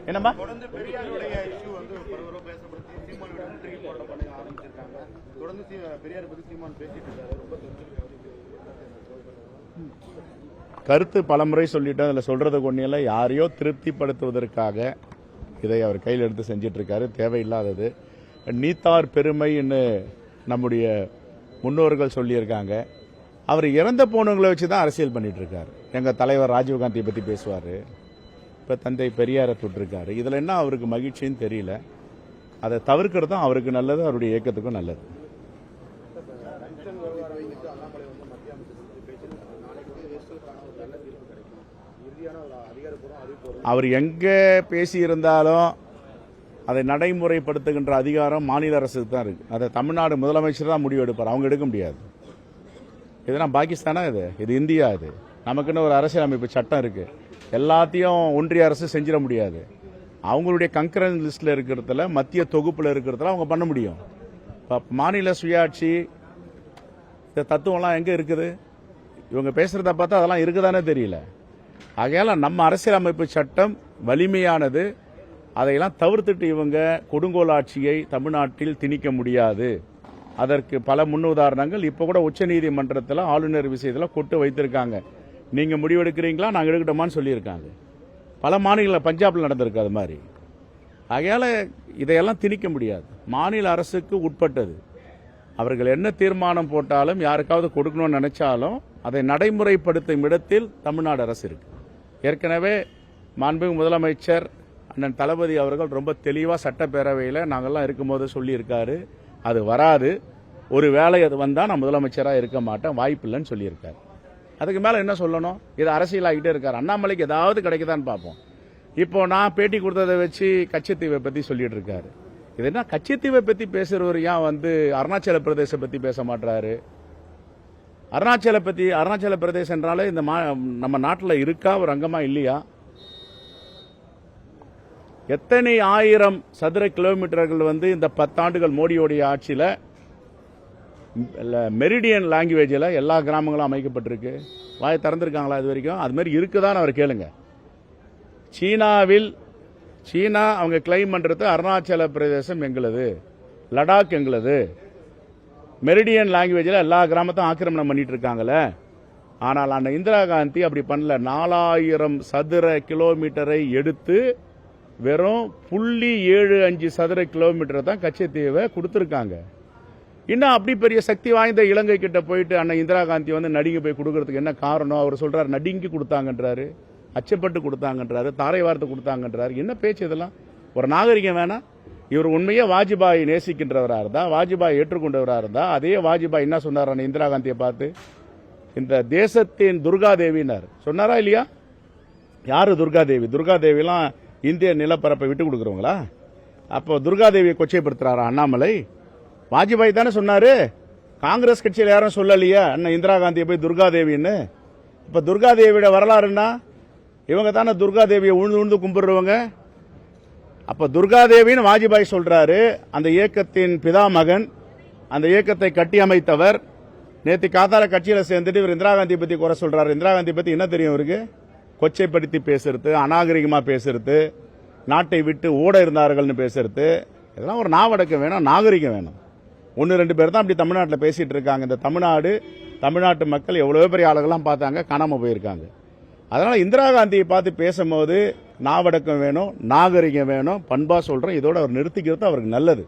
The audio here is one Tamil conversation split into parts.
என்னம்மா தொடர்ந்து பெரியாருடைய இஷ்யூ வந்து பரவலாக பேசப்படுத்தி சீமானோட முற்றுகை போராட்டம் பண்ண ஆரம்பிச்சிருக்காங்க. தொடர்ந்து பெரியார் பத்தி சீமான் பேசிட்டு இருக்காரு. ரொம்ப கருத்து பலமுறை சொல்லிட்டு அதில் சொல்றது கொண்டியில் யாரையோ திருப்திப்படுத்துவதற்காக இதை அவர் கையில் எடுத்து செஞ்சிட்டு இருக்காரு. தேவையில்லாதது. நீத்தார் பெருமைன்னு நம்முடைய முன்னோர்கள் சொல்லியிருக்காங்க. அவர் இறந்த போனவங்களை வச்சு தான் அரசியல் பண்ணிட்டு இருக்காரு. எங்கள் தலைவர் ராஜீவ்காந்தியை பற்றி பேசுவார். இப்போ தந்தை பெரியாரை தொட்டிருக்காரு. இதில் என்ன அவருக்கு மகிழ்ச்சின்னு தெரியல. அதை தவிர்க்கிறது தான் அவருக்கு நல்லது, அவருடைய இயக்கத்துக்கும் நல்லது. அவர் எங்கே பேசியிருந்தாலும் அதை நடைமுறைப்படுத்துகின்ற அதிகாரம் மாநில அரசுக்கு தான் இருக்கு. அதை தமிழ்நாடு முதலமைச்சர் தான் முடிவு எடுப்பார். அவங்க எடுக்க முடியாது. இதெல்லாம் பாகிஸ்தானா? இது இந்தியா. இது நமக்குன்னு ஒரு அரசியலமைப்பு சட்டம் இருக்கு. எல்லாத்தையும் ஒன்றிய அரசு செஞ்சிட முடியாது. அவங்களுடைய கன்கரன்ஸ் லிஸ்ட்ல இருக்கிறதுல, மத்திய தொகுப்புல இருக்கிறதுல அவங்க பண்ண முடியும். மாநில சுயாட்சி இந்த தத்துவம்லாம் எங்க இருக்குது? இவங்க பேசுறத பார்த்தா அதெல்லாம் இருக்குதானே தெரியல. ஆகையால நம்ம அரசியலமைப்பு சட்டம் வலிமையானது. அதையெல்லாம் தவிர்த்துட்டு இவங்க கொடுங்கோல் ஆட்சியை தமிழ்நாட்டில் திணிக்க முடியாது. அதற்கு பல முன்னுதாரணங்கள் இப்ப கூட உச்சநீதிமன்றத்தில் ஆளுநர் விஷயத்தில் கொட்டு வைத்திருக்காங்க. நீங்க முடிவெடுக்கிறீங்களா, நாங்கள் எடுக்கட்டோமான்னு சொல்லியிருக்காங்க. பல மாநிலங்களில், பஞ்சாப்ல நடந்திருக்கு அது மாதிரி. ஆகையால இதையெல்லாம் திணிக்க முடியாது. மாநில அரசுக்கு உட்பட்டது. அவர்கள் என்ன தீர்மானம் போட்டாலும், யாருக்காவது கொடுக்கணும்னு நினைச்சாலும் அதை நடைமுறைப்படுத்தும் இடத்தில் தமிழ்நாடு அரசு இருக்கு. ஏற்கனவே மாண்புமிகு முதலமைச்சர் அண்ணன் தளபதி அவர்கள் ரொம்ப தெளிவா சட்டப்பேரவையில் நாங்கள்லாம் இருக்கும்போது சொல்லியிருக்காரு. அது வராது, ஒரு வேளை அது வந்தா நான் முதலமைச்சராக இருக்க மாட்டேன், வாய்ப்பில்லைன்னு சொல்லியிருக்காரு. அதுக்கு மேல என்ன சொல்லணும்? இது அரசியலாகிட்டே இருக்காரு. அண்ணாமலைக்கு ஏதாவது கிடைக்குதான்னு பார்ப்போம். இப்போ நான் பேட்டி கொடுத்ததை வச்சு கச்சத்தீவை பத்தி சொல்லிட்டு இருக்காரு. இது என்ன கச்சத்தீவை பத்தி பேசுறவர் ஏன் அருணாச்சல பிரதேச பத்தி பேச மாட்டாரு? அருணாச்சல பிரதேசம் என்றாலே இந்த நம்ம நாட்டில் இருக்கா, ஒரு அங்கமா இல்லையா? எத்தனை ஆயிரம் சதுர கிலோமீட்டர்கள் இந்த 10 ஆண்டுகள் மோடியோடைய ஆட்சியில் மெரிடியன் லாங்குவேஜில் எல்லா கிராமங்களும் அமைக்கப்பட்டிருக்கு. வாயை திறந்திருக்காங்களா இது வரைக்கும்? அது மாதிரி இருக்குதான்னு அவர் கேளுங்க. சீனா அவங்க கிளைம் பண்றது அருணாச்சல பிரதேசம் எங்களது, லடாக் எங்களது. மெரிடியன் லாங்குவேஜில் எல்லா கிராமத்தையும் ஆக்கிரமணம் பண்ணிட்டு இருக்காங்களே. ஆனால் அந்த இந்திரா காந்தி அப்படி பண்ணல. 4000 சதுர கிலோமீட்டரை எடுத்து வெறும் 0.75 சதுர கிலோமீட்டர் தான் கச்சத்தீவை கொடுத்திருக்காங்க. இன்னும் அப்படி பெரிய சக்தி வாய்ந்த இலங்கை கிட்ட போயிட்டு அண்ணன் இந்திரா காந்தி நடுங்கி போய் கொடுக்கறதுக்கு என்ன காரணம்? அவர் சொல்றாரு நடுங்கி கொடுத்தாங்கன்றாரு, அச்சப்பட்டு கொடுத்தாங்கன்றாரு, தாரை வார்த்தை கொடுத்தாங்கன்றாரு. என்ன பேச்சு இதெல்லாம்? ஒரு நாகரிகம் வேணா? இவர் உண்மையே வாஜ்பாய் நேசிக்கின்றவரா இருந்தா, வாஜ்பாய் ஏற்றுக்கொண்டவரா இருந்தா, அதே வாஜ்பாய் என்ன சொன்னார் அண்ணன் இந்திரா காந்தியை பார்த்து? இந்த தேசத்தின் துர்காதேவினார். சொன்னாரா இல்லையா? யாரு துர்காதேவி? துர்காதேவிலாம் இந்திய நிலப்பரப்பை விட்டு கொடுக்குறவங்களா? அப்போ துர்காதேவியை கொச்சைப்படுத்துறாரா அண்ணாமலை? வாஜ்பாய் தானே சொன்னாரு. காங்கிரஸ் கட்சியில் யாரும் சொல்லலையா அண்ணன் இந்திரா காந்தியை போய் துர்காதேவின்னு? இப்ப துர்காதேவியோட வரலாறுன்னா இவங்க தானே துர்காதேவியை உழுந்து கும்பிடுறவங்க. அப்ப துர்காதேவின்னு வாஜ்பாய் சொல்றாரு. அந்த இயக்கத்தின் பிதாமகன், அந்த இயக்கத்தை கட்டி அமைத்தவர். நேற்று காத்தால கட்சியில சேர்ந்துட்டு இவர் இந்திரா காந்தி பத்தி குறை சொல்றாரு. இந்திரா காந்தி பத்தி என்ன தெரியும் இவருக்கு? கொச்சைப்படுத்தி பேசுறது, அநாகரிகமா பேசுறது, நாட்டை விட்டு ஓட இருந்தார்கள்னு பேசுறது. இதெல்லாம் ஒரு நாவடக்கம் வேணும், நாகரிகம் வேணும். 1-2 பேர் தான் அப்படி தமிழ்நாட்டில் பேசிட்டு இருக்காங்க. இந்த தமிழ்நாட்டு மக்கள் எவ்வளவு பெரிய ஆளுகள்லாம் பார்த்தாங்க, காணாம போயிருக்காங்க. அதனால இந்திரா காந்தியை பார்த்து பேசும்போது நாவடக்கம் வேணும், நாகரிகம் வேணும், பண்பா சொல்றோம். இதோட அவர் நிறுத்திக்கிறது அவருக்கு நல்லது.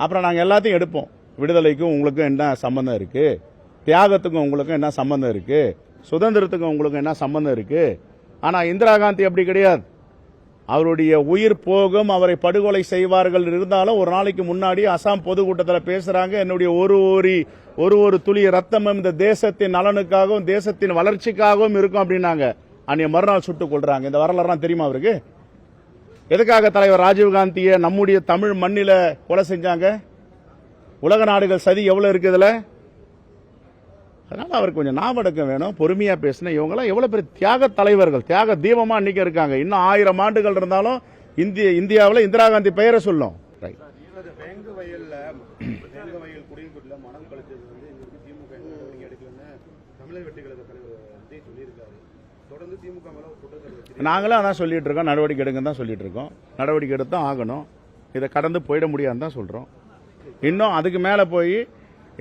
அப்புறம் நாங்கள் எல்லாத்தையும் எடுப்போம். விடுதலைக்கும் உங்களுக்கும் என்ன சம்பந்தம் இருக்கு? தியாகத்துக்கும் உங்களுக்கும் என்ன சம்பந்தம் இருக்கு? சுதந்திரத்துக்கும் உங்களுக்கும் என்ன சம்பந்தம் இருக்கு? ஆனா இந்திரா காந்தி அப்படி கிடையாது. அவருடைய உயிர் போகும், அவரை படுகொலை செய்வார்கள் இருந்தாலும் ஒரு நாளைக்கு முன்னாடி அசாம் பொதுக்கூட்டத்தில் பேசுறாங்க, என்னுடைய ஒரு துளி ரத்தமும் இந்த தேசத்தின் நலனுக்காகவும் தேசத்தின் வளர்ச்சிக்காகவும் இருக்கும் அப்படின்னாங்க. அன்னைய மறுநாள் சுட்டுக் கொள்றாங்க. இந்த வரலாறு தெரியுமா அவருக்கு? எதுக்காக தலைவர் ராஜீவ்காந்தியை நம்முடைய தமிழ் மண்ணில கொலை செஞ்சாங்க? உலக நாடுகள் சதி எவ்வளவு இருக்கு இதுல. அதனால அவருக்கு கொஞ்சம் ஞாபகம் வேணும், பொறுமையா பேசின. இவங்களாம் எவ்வளவு பெரிய தியாக தலைவர்கள், தியாக தீபமா இன்னைக்கு இருக்காங்க. இன்னும் 1000 ஆண்டுகள் இருந்தாலும் இந்தியாவில் இந்திரா காந்தி பெயரை சொல்லும். மனம் கழிச்சது திமுக எடுக்கலன்னு தமிழக வெற்றி கழக தலைவர் சொல்லியிருக்காரு. தொடர்ந்து திமுக மேல குற்றச்சாட்டு நாங்களும் அதான் சொல்லிட்டு இருக்கோம், நடவடிக்கை எடுங்கன்னு தான் சொல்லிட்டு இருக்கோம். நடவடிக்கை எடுத்தான் ஆகணும். இதை கடந்து போயிட முடியாதுன்னு தான் சொல்றோம். இன்னும் அதுக்கு மேல போய்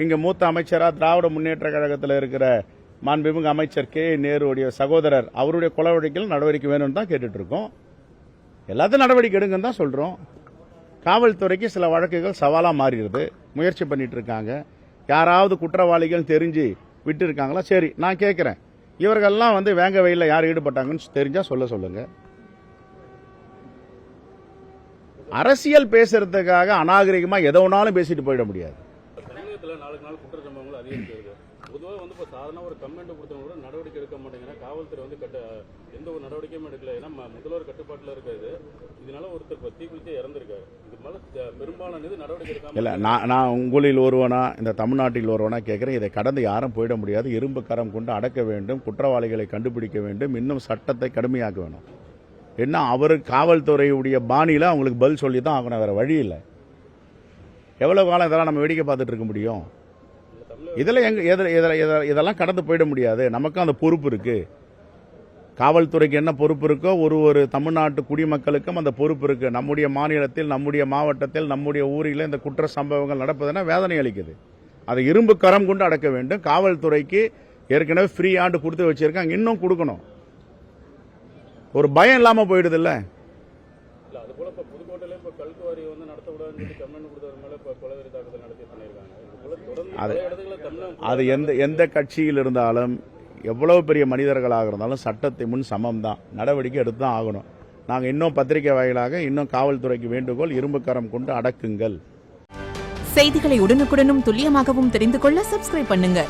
இங்க மூத்த அமைச்சரா திராவிட முன்னேற்ற கழகத்தில் இருக்கிற மாண்புமிகு அமைச்சர் கே நேருடைய சகோதரர் அவருடைய கொலை வழக்கில் நடவடிக்கை வேணும்னு தான் கேட்டுட்டு இருக்கோம். எல்லாத்தையும் நடவடிக்கை எடுங்கன்னு தான் சொல்றோம். காவல்துறைக்கு சில வழக்குகள் சவாலா மாறிடுது, முயற்சி பண்ணிட்டு இருக்காங்க. யாராவது குற்றவாளிகள் தெரிஞ்சு விட்டு இருக்காங்களா? சரி, நான் கேட்கிறேன், இவர்கள்லாம் வந்து வேங்க வெயில யார் ஈடுபட்டாங்கன்னு தெரிஞ்சா சொல்லுங்க. அரசியல் பேசுறதுக்காக அநாகரிகமா எதோனாலும் பேசிட்டு போயிட முடியாது. தமிழகத்தில் நாளுக்கு நாள் குற்ற சம்பவங்கள் அதிகரித்து வருது. பொதுவாக வந்து இப்போ சாதாரண ஒரு கம்ப்ளைண்ட் கொடுத்தவங்க கூட நடவடிக்கை எடுக்க மாட்டேங்கிறாங்க. காவல்துறை வந்து எந்த ஒரு நடவடிக்கையும் எடுக்கல. ஏன்னா முதல்வர் கட்டுப்பாட்டில் இருக்காது. இதனால ஒருத்தர் இப்போ தீக்குளிச்சு இறந்திருக்காரு. இது மேலே பெரும்பாலான இது நடவடிக்கை எடுக்காம இல்ல, நான் உங்களில் ஒருவனா, இந்த தமிழ்நாட்டில் ஒருவனா கேட்கிறேன். இதை கடந்து யாரும் போயிட முடியாது. இரும்பு கரம் கொண்டு அடக்க வேண்டும், குற்றவாளிகளை கண்டுபிடிக்க வேண்டும், இன்னும் சட்டத்தை கடுமையாக்க வேணும். என்ன அவர் காவல்துறையுடைய பாணியில அவங்களுக்கு பதில் சொல்லி தான் ஆகணும், வேற வழி இல்லை. எவ்வளவு காலம் இதெல்லாம் நம்ம வேடிக்கை பார்த்துட்டு இருக்க முடியும்? இதெல்லாம் கடந்து போயிட முடியாது. நமக்கும் அந்த பொறுப்பு இருக்கு. காவல்துறைக்கு என்ன பொறுப்பு இருக்கோ ஒரு தமிழ்நாட்டு குடிமக்களுக்கும் அந்த பொறுப்பு இருக்கு. நம்முடைய மாநிலத்தில், நம்முடைய மாவட்டத்தில், நம்முடைய ஊரில் இந்த குற்ற சம்பவங்கள் நடப்பதுன்னா வேதனை அளிக்குது. அதை இரும்பு கரம் கொண்டு அடக்க வேண்டும். காவல்துறைக்கு ஏற்கனவே ஃப்ரீ ஆண்டு கொடுத்து வச்சிருக்காங்க, இன்னும் கொடுக்கணும். ஒரு பயம் இல்லாம போயிடுது இல்ல. அது போல இப்போ புதுக்கோட்டையில இப்போ கல்குவாரி வந்து நடத்தக்கூடாதுன்னு சொல்லி கம்ப்ளைண்ட் கொடுத்தது மேலே இப்போ கொலவெறி தாக்குதல் நடத்தி பண்ணியிருக்காங்க. அது எந்த கட்சியில் இருந்தாலும், எவ்வளவு பெரிய மனிதர்களாக இருந்தாலும் சட்டத்தை முன் சமம் தான். நடவடிக்கை எடுத்து தான் ஆகணும். நாங்கள் இன்னும் பத்திரிகை வாயிலாக இன்னும் காவல்துறைக்கு வேண்டுகோள், இரும்பு கரம் கொண்டு அடக்குங்கள். செய்திகளை உடனுக்குடனும் துல்லியமாகவும் தெரிந்து கொள்ள சப்ஸ்கிரைப் பண்ணுங்க.